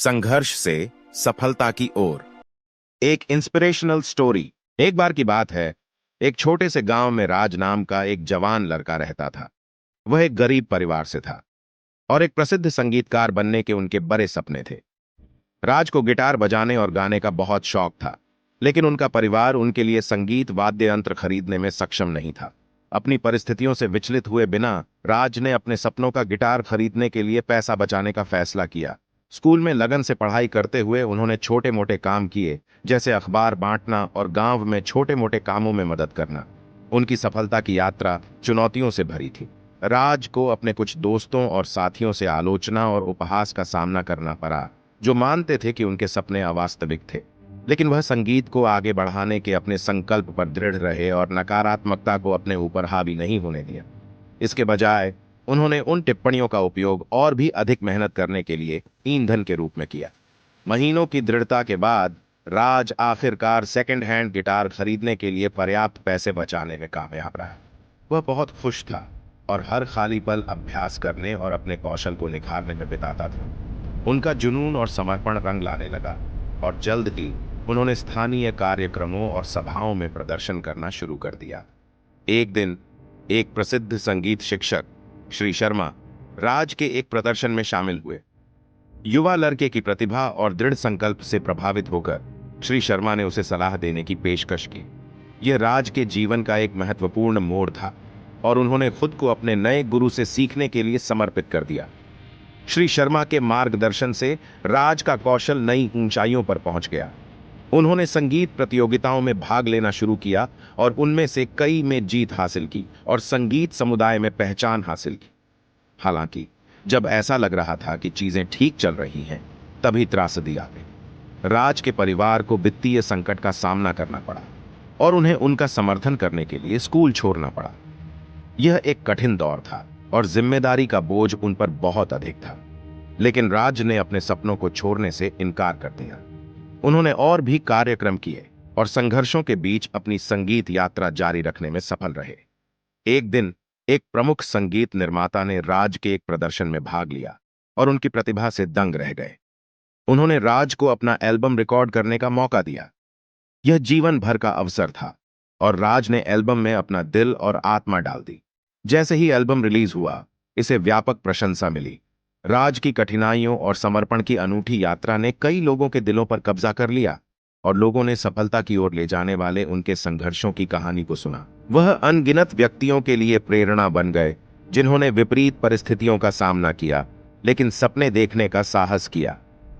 संघर्ष से सफलता की ओर। एक इंस्पिरेशनल स्टोरी। एक बार की बात है, एक छोटे से गांव में राज नाम का एक जवान लड़का रहता था। वह एक गरीब परिवार से था और एक प्रसिद्ध संगीतकार बनने के उनके बड़े सपने थे। राज को गिटार बजाने और गाने का बहुत शौक था, लेकिन उनका परिवार उनके लिए संगीत वाद्य यंत्र खरीदने में सक्षम नहीं था। अपनी परिस्थितियों से विचलित हुए बिना राज ने अपने सपनों का गिटार खरीदने के लिए पैसा बचाने का फैसला किया। स्कूल में लगन से पढ़ाई करते हुए उन्होंने छोटे मोटे काम किए, जैसे अखबार बांटना और गांव में छोटे मोटे कामों में मदद करना। उनकी सफलता की यात्रा चुनौतियों से भरी थी। राज को अपने कुछ दोस्तों और साथियों से आलोचना और उपहास का सामना करना पड़ा, जो मानते थे कि उनके सपने अवास्तविक थे। लेकिन वह संगीत को आगे बढ़ाने के अपने संकल्प पर दृढ़ रहे और नकारात्मकता को अपने ऊपर हावी नहीं होने दिया। इसके बजाय उन्होंने उन टिप्पणियों का उपयोग और भी अधिक मेहनत करने के लिए ईंधन के रूप में किया। महीनों की दृढ़ता के बाद राज आखिरकार सेकंड हैंड गिटार खरीदने के लिए पर्याप्त पैसे बचाने में कामयाब रहा। वह बहुत खुश था और हर खाली पल अभ्यास करने और अपने कौशल को निखारने में बिताता था। उनका जुनून और समर्पण रंग लाने लगा और जल्द ही उन्होंने स्थानीय कार्यक्रमों और सभाओं में प्रदर्शन करना शुरू कर दिया। एक दिन एक प्रसिद्ध संगीत शिक्षक श्री शर्मा राज के एक प्रदर्शन में शामिल हुए। युवा लड़के की प्रतिभा और दृढ़ संकल्प से प्रभावित होकर श्री शर्मा ने उसे सलाह देने की पेशकश की। यह राज के जीवन का एक महत्वपूर्ण मोड़ था और उन्होंने खुद को अपने नए गुरु से सीखने के लिए समर्पित कर दिया। श्री शर्मा के मार्गदर्शन से राज का कौशल नई ऊंचाइयों पर पहुंच गया। उन्होंने संगीत प्रतियोगिताओं में भाग लेना शुरू किया और उनमें से कई में जीत हासिल की और संगीत समुदाय में पहचान हासिल की। हालांकि जब ऐसा लग रहा था कि चीजें ठीक चल रही हैं, तभी त्रासदी आ गई। राज के परिवार को वित्तीय संकट का सामना करना पड़ा और उन्हें उनका समर्थन करने के लिए स्कूल छोड़ना पड़ा। यह एक कठिन दौर था और जिम्मेदारी का बोझ उन पर बहुत अधिक था। लेकिन राज ने अपने सपनों को छोड़ने से इनकार कर दिया। उन्होंने और भी कार्यक्रम किए और संघर्षों के बीच अपनी संगीत यात्रा जारी रखने में सफल रहे। एक दिन एक प्रमुख संगीत निर्माता ने राज के एक प्रदर्शन में भाग लिया और उनकी प्रतिभा से दंग रह गए। उन्होंने राज को अपना एल्बम रिकॉर्ड करने का मौका दिया। यह जीवन भर का अवसर था और राज ने एल्बम में अपना दिल और आत्मा डाल दी। जैसे ही एल्बम रिलीज हुआ, इसे व्यापक प्रशंसा मिली। राज की कठिनाइयों और समर्पण की अनूठी यात्रा ने कई लोगों के दिलों पर कब्जा कर लिया और लोगों ने सफलता की ओर ले जाने वाले उनके संघर्षों की कहानी को सुना। वह अनगिनत व्यक्तियों के लिए प्रेरणा बन गए, जिन्होंने विपरीत परिस्थितियों का सामना किया लेकिन सपने देखने का साहस किया।